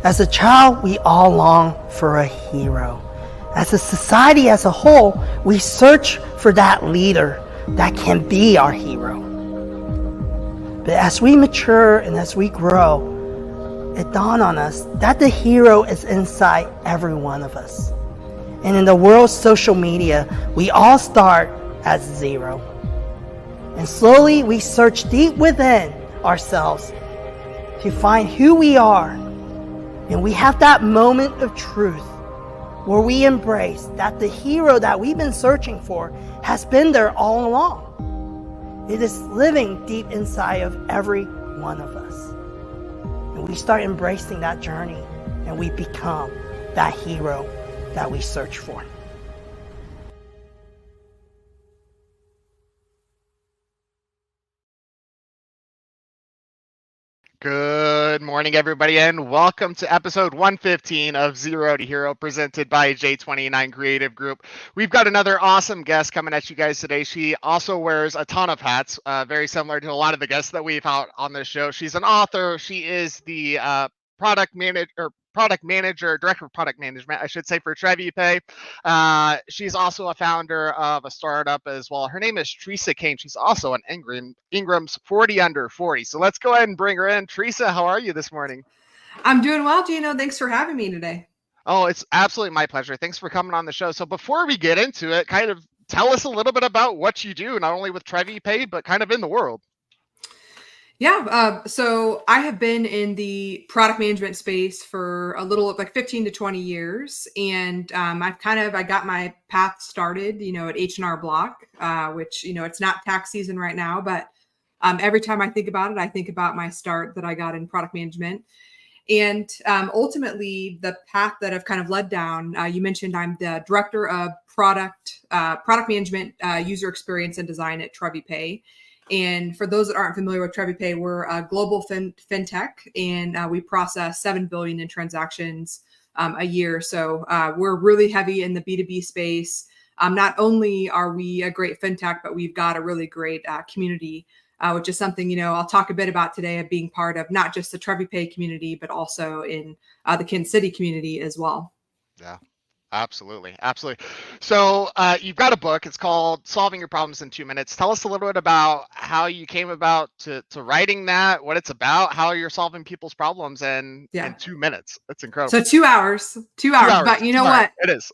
As a child, we all long for a hero. As a society as a whole, we search for that leader that can be our hero. But as we mature and as we grow, it dawned on us that the hero is inside every one of us. And in the world's social media, we all start at zero. And slowly we search deep within ourselves to find who we are. And we have that moment of truth where we embrace that the hero that we've been searching for has been there all along. It is living deep inside of every one of us. And we start embracing that journey and we become that hero that we search for. Good morning, everybody, and welcome to episode 115 of Zero to Hero, presented by J29 Creative Group. We've got another awesome guest coming at you guys today. She also wears a ton of hats, very similar to a lot of the guests that we've had on this show. She's an author. She is the director of product management, I should say, for TreviPay. She's also a founder of a startup as well. Her name is Teresa Cain. She's also an Ingram's 40 under 40. So let's go ahead and bring her in. Teresa, how are you this morning? I'm doing well, Gino. Thanks for having me today. Oh, it's absolutely my pleasure. Thanks for coming on the show. So before we get into it, kind of tell us a little bit about what you do, not only with TreviPay, but kind of in the world. Yeah. So I have been in the product management space for a little like 15 to 20 years. And I got my path started, at H&R Block, which, it's not tax season right now, but every time I think about it, I think about my start that I got in product management. And ultimately, the path that I've kind of led down, you mentioned I'm the director of product management, user experience and design at TreviPay. And for those that aren't familiar with TreviPay, we're a global fintech, and we process 7 billion in transactions a year. So we're really heavy in the B2B space. Not only are we a great fintech, but we've got a really great community, which is something, I'll talk a bit about today, of being part of not just the TreviPay community, but also in the Kansas City community as well. Yeah. Absolutely. So you've got a book. It's called Solving Your Problems in 2 Minutes. Tell us a little bit about how you came about to writing that, what it's about, how you're solving people's problems in 2 minutes. That's incredible. So 2 hours. But you know what? It is.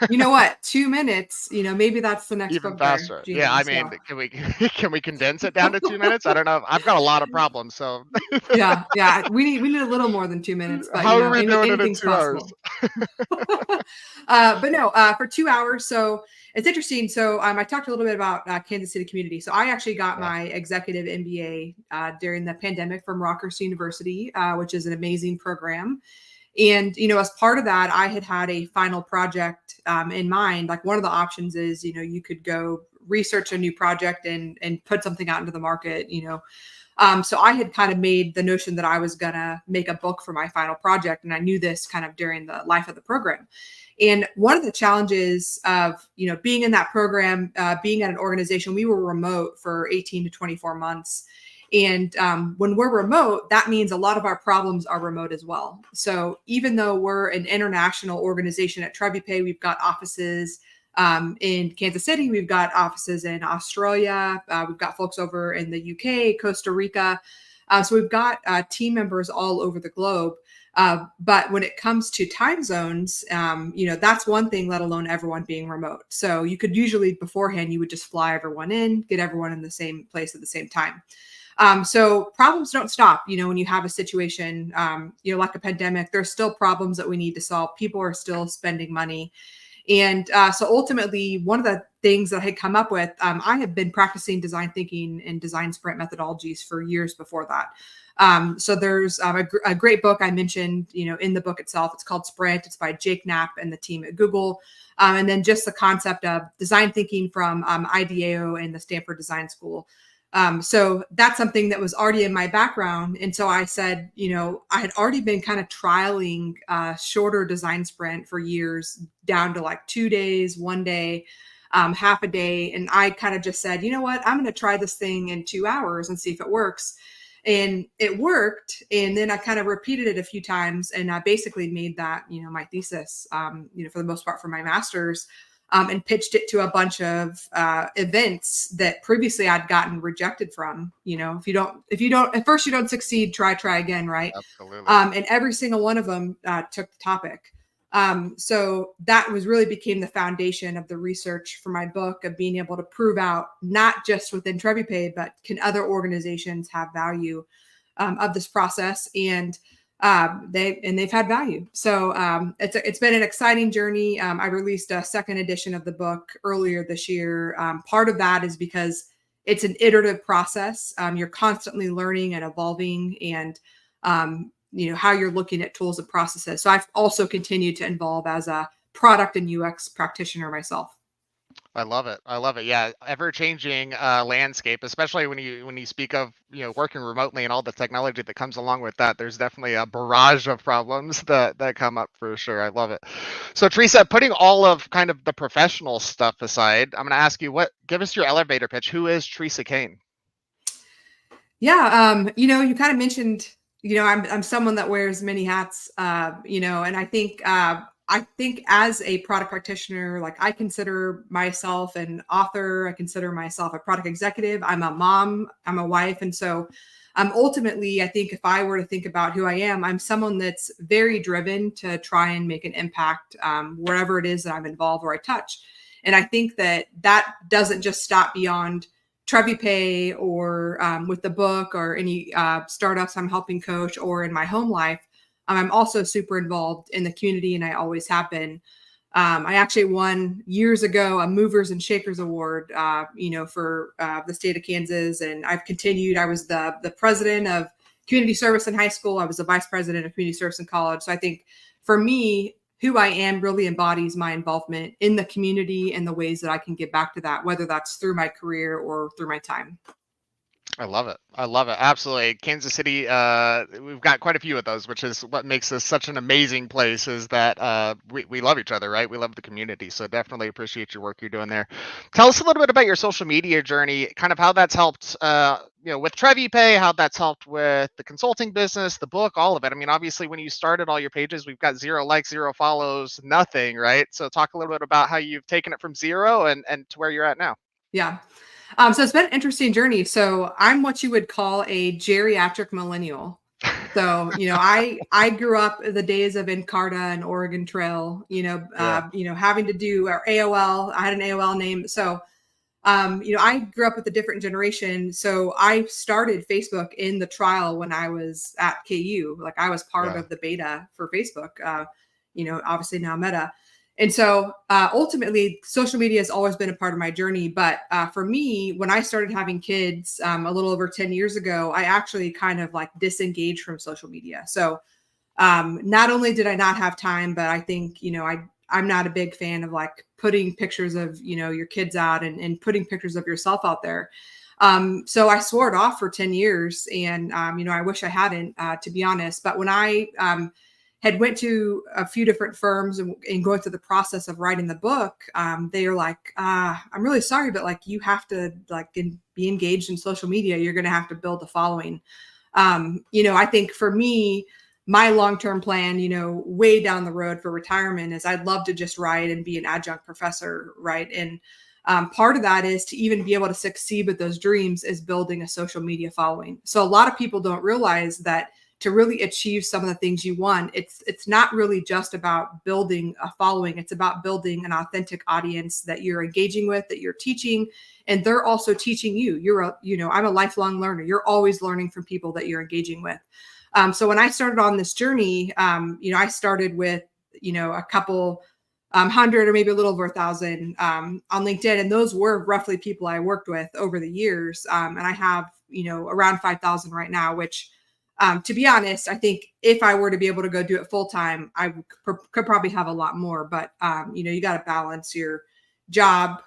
You know what? 2 minutes, maybe that's the next Even book. faster. There, yeah. I mean, can we condense it down to 2 minutes? I don't know. I've got a lot of problems. So yeah. We need a little more than 2 minutes. But how are we doing it in 2 hours? But no, for 2 hours. So it's interesting. So I talked a little bit about Kansas City community. So I actually got my executive MBA during the pandemic from Rockhurst University, which is an amazing program. And, as part of that, I had a final project in mind. Like, one of the options is, you could go research a new project and put something out into the market, So I had kind of made the notion that I was going to make a book for my final project. And I knew this kind of during the life of the program. And one of the challenges of, being in that program, being at an organization, we were remote for 18 to 24 months. And when we're remote, that means a lot of our problems are remote as well. So even though we're an international organization at TreviPay, we've got offices in Kansas City, we've got offices in Australia, we've got folks over in the UK, Costa Rica. So we've got team members all over the globe. But when it comes to time zones, that's one thing, let alone everyone being remote. So you could usually beforehand, you would just fly everyone in, get everyone in the same place at the same time. So problems don't stop, when you have a situation, like a pandemic, there's still problems that we need to solve. People are still spending money. And so ultimately, one of the things that I had come up with, I have been practicing design thinking and design sprint methodologies for years before that. So there's a great book I mentioned, in the book itself. It's called Sprint. It's by Jake Knapp and the team at Google. And then just the concept of design thinking from IDEO and the Stanford Design School. So that's something that was already in my background. And so I said, I had already been kind of trialing shorter design sprint for years, down to like 2 days, 1 day, half a day. And I kind of just said, you know what, I'm going to try this thing in 2 hours and see if it works. And it worked. And then I kind of repeated it a few times, and I basically made that, my thesis, for the most part for my master's, and pitched it to a bunch of events that previously I'd gotten rejected from. If you don't, at first you don't succeed, try again, right? Absolutely. And every single one of them took the topic. So that became the foundation of the research for my book, of being able to prove out, not just within TreviPay, but can other organizations have value of this process, and they've had value. So it's been an exciting journey. I released a second edition of the book earlier this year. Part of that is because it's an iterative process. You're constantly learning and evolving, and how you're looking at tools and processes. So I've also continued to evolve as a product and UX practitioner myself. I love it. Yeah, ever-changing landscape, especially when you speak of working remotely and all the technology that comes along with that. There's definitely a barrage of problems that come up for sure. I love it. So Teresa, putting all of kind of the professional stuff aside, I'm going to ask you, give us your elevator pitch. Who is Teresa Cain? Yeah, you kind of mentioned, I'm someone that wears many hats, and I think as a product practitioner, like, I consider myself an author, I consider myself a product executive, I'm a mom, I'm a wife. And so ultimately, I think if I were to think about who I am, I'm someone that's very driven to try and make an impact wherever it is that I'm involved or I touch. And I think that doesn't just stop beyond TreviPay or with the book or any startups I'm helping coach or in my home life. I'm also super involved in the community, and I always have been. I actually won years ago a Movers and Shakers Award, for the state of Kansas, and I've continued. I was the president of community service in high school. I was the vice president of community service in college. So I think for me, who I am really embodies my involvement in the community and the ways that I can give back to that, whether that's through my career or through my time. I love it. Absolutely. Kansas City, we've got quite a few of those, which is what makes this such an amazing place, is that we love each other, right? We love the community. So definitely appreciate your work you're doing there. Tell us a little bit about your social media journey, kind of how that's helped, with TreviPay, how that's helped with the consulting business, the book, all of it. I mean, obviously, when you started all your pages, we've got 0 likes, 0 follows, nothing, right? So talk a little bit about how you've taken it from 0 and to where you're at now. Yeah. So it's been an interesting journey. So I'm what you would call a geriatric millennial. So, I grew up in the days of Encarta and Oregon Trail, having to do our AOL. I had an AOL name. So, I grew up with a different generation. So I started Facebook in the trial when I was at KU. Like, I was part of the beta for Facebook, obviously now Meta. And so ultimately, social media has always been a part of my journey. But for me, when I started having kids a little over 10 years ago, I actually kind of like disengaged from social media. So not only did I not have time, but I think, I'm not a big fan of like putting pictures of, your kids out and putting pictures of yourself out there. So I swore it off for 10 years. And, I wish I hadn't, to be honest. But when I had went to a few different firms and going through the process of writing the book, they are like, I'm really sorry, but like, you have to be engaged in social media. You're going to have to build a following. I think for me, my long-term plan, way down the road for retirement is I'd love to just write and be an adjunct professor. Right. And part of that is to even be able to succeed with those dreams is building a social media following. So a lot of people don't realize that to really achieve some of the things you want, it's not really just about building a following. It's about building an authentic audience that you're engaging with, that you're teaching, and they're also teaching you. I'm a lifelong learner. You're always learning from people that you're engaging with. So when I started on this journey, I started with, a couple hundred or maybe a little over 1,000 on LinkedIn. And those were roughly people I worked with over the years. And I have, around 5,000 right now, which to be honest, I think if I were to be able to go do it full time, I could probably have a lot more. But, you got to balance your job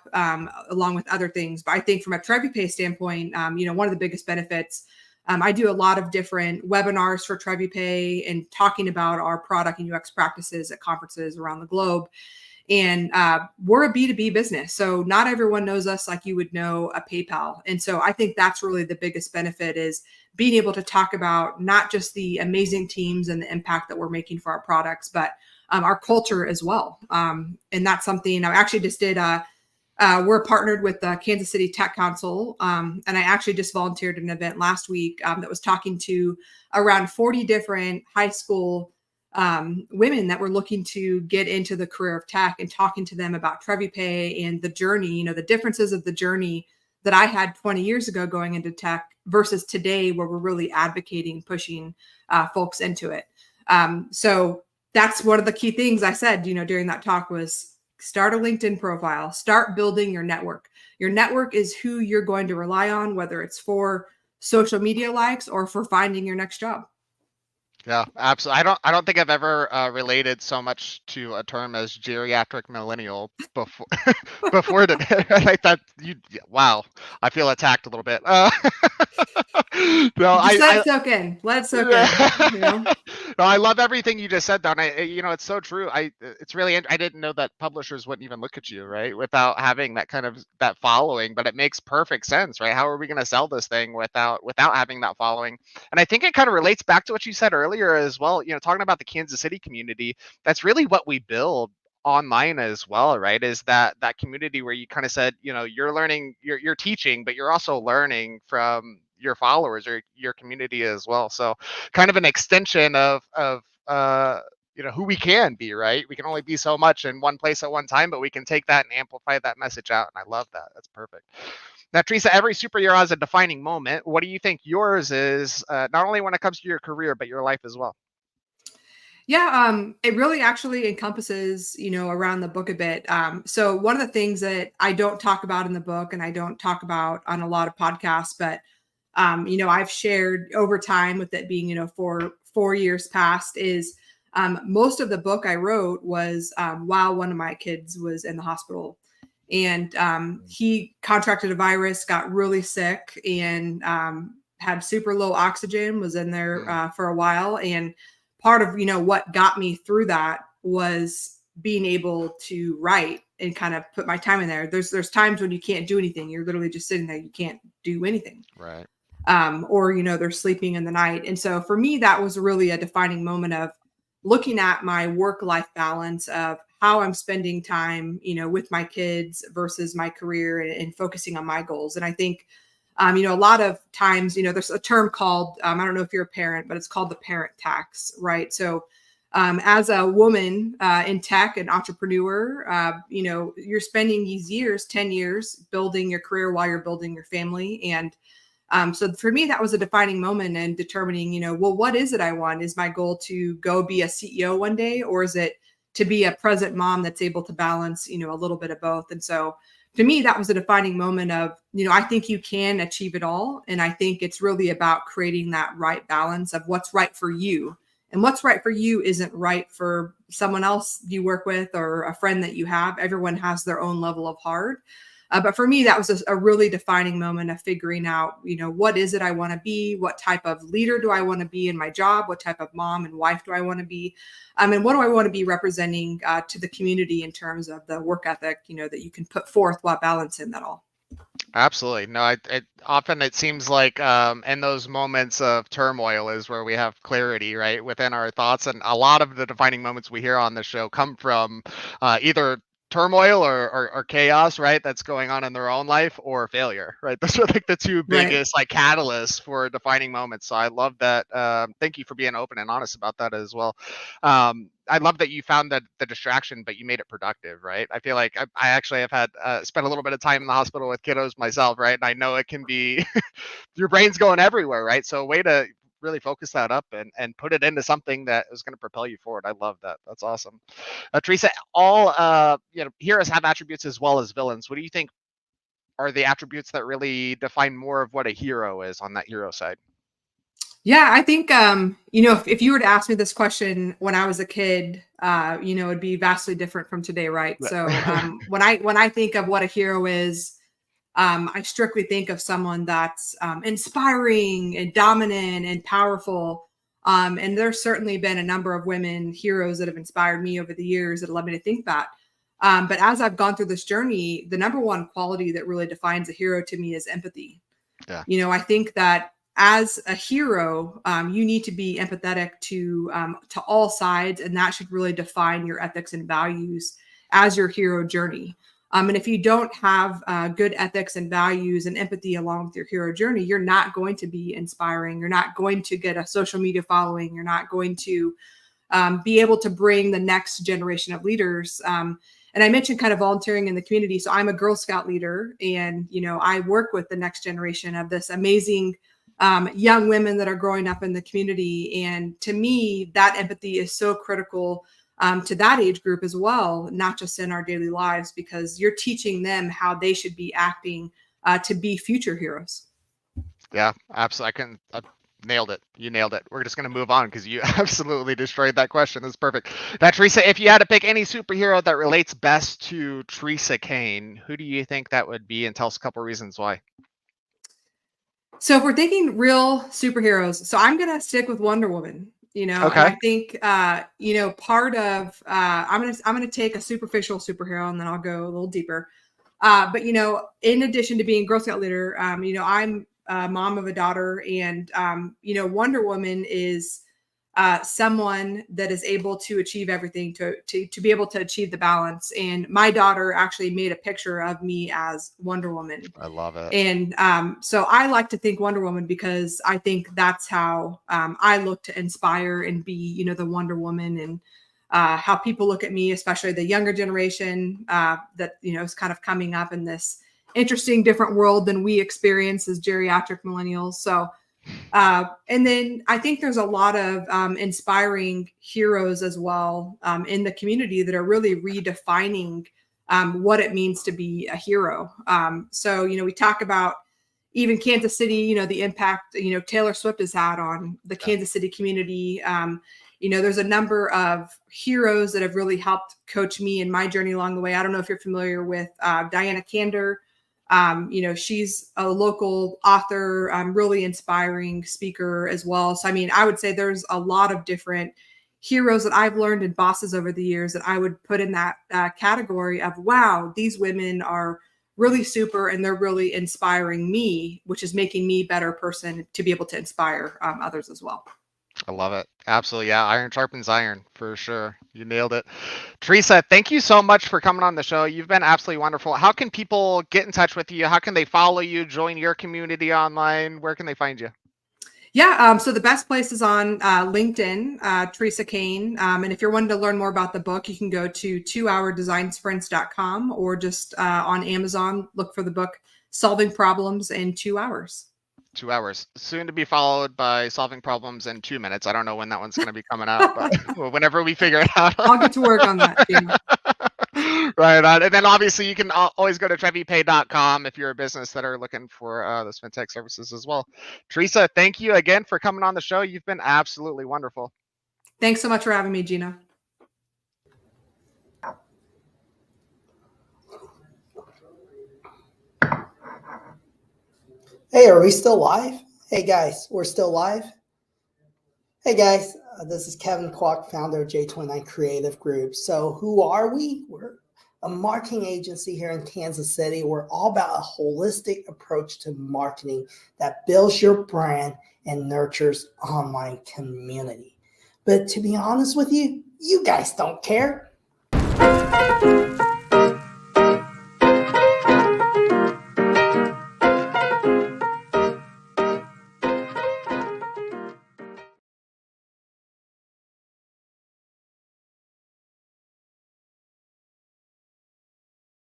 along with other things. But I think from a TreviPay standpoint, one of the biggest benefits, I do a lot of different webinars for TreviPay and talking about our product and UX practices at conferences around the globe. And we're a B2B business. So not everyone knows us like you would know a PayPal. And so I think that's really the biggest benefit, is being able to talk about not just the amazing teams and the impact that we're making for our products, but our culture as well. And that's something I actually just did. We're partnered with the Kansas City Tech Council. And I actually just volunteered at an event last week that was talking to around 40 different high school women that were looking to get into the career of tech, and talking to them about TreviPay and the journey, the differences of the journey that I had 20 years ago going into tech versus today, where we're really advocating, pushing folks into it. So that's one of the key things I said, during that talk was start a LinkedIn profile, start building your network. Your network is who you're going to rely on, whether it's for social media likes or for finding your next job. Yeah, absolutely. I don't think I've ever related so much to a term as geriatric millennial before before today. Like that. Wow. I feel attacked a little bit. No, Just let it soak in. Let it soak in. No, I love everything you just said, though. And it's so true. It's really. I didn't know that publishers wouldn't even look at you, right, without having that kind of that following. But it makes perfect sense, right? How are we going to sell this thing without having that following? And I think it kind of relates back to what you said earlier as well, talking about the Kansas City community. That's really what we build online as well, right? Is that community where you kind of said, you're learning, you're teaching, but you're also learning from your followers or your community as well. So kind of an extension of who we can be, right? We can only be so much in one place at one time, but we can take that and amplify that message out. And I love that. That's perfect. Now, Teresa, every superhero has a defining moment. What do you think yours is, not only when it comes to your career, but your life as well? Yeah, it really actually encompasses, around the book a bit. So one of the things that I don't talk about in the book, and I don't talk about on a lot of podcasts, but, I've shared over time with it being, for 4 years past, is most of the book I wrote was while one of my kids was in the hospital. And he contracted a virus, got really sick, and had super low oxygen, was in there for a while. And part of, what got me through that was being able to write and kind of put my time in there. There's times when you can't do anything. You're literally just sitting there. You can't do anything. Right. Or, they're sleeping in the night. And so for me, that was really a defining moment of looking at my work-life balance of how I'm spending time, with my kids versus my career, and focusing on my goals. And I think, a lot of times, there's a term called, I don't know if you're a parent, but it's called the parent tax, right? So as a woman in tech, an entrepreneur, you're spending these years, 10 years, building your career while you're building your family. And so for me, that was a defining moment in determining, well, what is it I want? Is my goal to go be a CEO one day, or is it to be a present mom that's able to balance, a little bit of both? And so to me, that was a defining moment of, I think you can achieve it all. And I think it's really about creating that right balance of what's right for you. And what's right for you isn't right for someone else you work with or a friend that you have. Everyone has their own level of hard. But for me, that was a really defining moment of figuring out, what is it I want to be? What type of leader do I want to be in my job? What type of mom and wife do I want to be? And what do I want to be representing to the community in terms of the work ethic, that you can put forth while balancing that all? Absolutely. No, often it seems like in those moments of turmoil is where we have clarity, right, within our thoughts. And a lot of the defining moments we hear on the show come from either turmoil or chaos, right, that's going on in their own life, or failure, right? Those are like the two biggest like catalysts for defining moments. So I love that. Thank you for being open and honest about that as well. I love that you found the distraction, but you made it productive, right? I feel like I actually have had spent a little bit of time in the hospital with kiddos myself, right? And I know it can be your brain's going everywhere, right? So a way to really focus that up and put it into something that is going to propel you forward. I love that. That's awesome. Teresa, all heroes have attributes as well as villains. What do you think are the attributes that really define more of what a hero is on that hero side? Yeah, I think, if you were to ask me this question when I was a kid, it'd be vastly different from today, right? So when I think of what a hero is, I strictly think of someone that's inspiring and dominant and powerful. And there's certainly been a number of women heroes that have inspired me over the years that led me to think that. But as I've gone through this journey, the number one quality that really defines a hero to me is empathy. Yeah. I think that as a hero, you need to be empathetic to all sides, and that should really define your ethics and values as your hero journey. And if you don't have good ethics and values and empathy along with your hero journey, you're not going to be inspiring. You're not going to get a social media following. You're not going to be able to bring the next generation of leaders. And I mentioned kind of volunteering in the community. So I'm a Girl Scout leader, and, I work with the next generation of this amazing young women that are growing up in the community. And to me, that empathy is so critical to that age group as well, not just in our daily lives, because you're teaching them how they should be acting to be future heroes. Yeah, absolutely. Nailed it. You nailed it. We're just going to move on because you absolutely destroyed that question. That's perfect. Now, Teresa, if you had to pick any superhero that relates best to Teresa Cain, who do you think that would be? And tell us a couple reasons why. So if we're thinking real superheroes, so I'm going to stick with Wonder Woman. Okay. And I think, part of, I'm going to take a superficial superhero, and then I'll go a little deeper. But, in addition to being Girl Scout leader, I'm a mom of a daughter, and, Wonder Woman is someone that is able to achieve everything, to be able to achieve the balance. And my daughter actually made a picture of me as Wonder Woman. I love it. And so I like to think Wonder Woman, because I think that's how I look to inspire and be, the Wonder Woman, and how people look at me, especially the younger generation that, is kind of coming up in this interesting, different world than we experience as geriatric millennials. So, and then I think there's a lot of inspiring heroes as well in the community that are really redefining what it means to be a hero. So, we talk about even Kansas City, the impact, Taylor Swift has had on the Kansas City community. There's a number of heroes that have really helped coach me in my journey along the way. I don't know if you're familiar with Diana Kander. She's a local author, really inspiring speaker as well. So, I would say there's a lot of different heroes that I've learned and bosses over the years that I would put in that category of, wow, these women are really super, and they're really inspiring me, which is making me a better person to be able to inspire others as well. I love it. Absolutely. Yeah. Iron sharpens iron for sure. You nailed it. Teresa, thank you so much for coming on the show. You've been absolutely wonderful. How can people get in touch with you? How can they follow you, join your community online? Where can they find you? Yeah. So the best place is on LinkedIn, Teresa Cain. And if you're wanting to learn more about the book, you can go to 2hourdesignssprints.com, or just on Amazon, look for the book, Solving Problems in 2 Hours. 2 hours, soon to be followed by Solving Problems in 2 minutes. I don't know when that one's going to be coming out, but whenever we figure it out. I'll get to work on that. Yeah. Right on. And then obviously you can always go to TreviPay.com if you're a business that are looking for those fintech services as well. Teresa, thank you again for coming on the show. You've been absolutely wonderful. Thanks so much for having me, Gina. Hey, are we still live? Hey guys, we're still live. Hey guys, this is Kevin Kwok, founder of J29 Creative Group. So who are we? We're a marketing agency here in Kansas City. We're all about a holistic approach to marketing that builds your brand and nurtures online community. But to be honest with you, you guys don't care.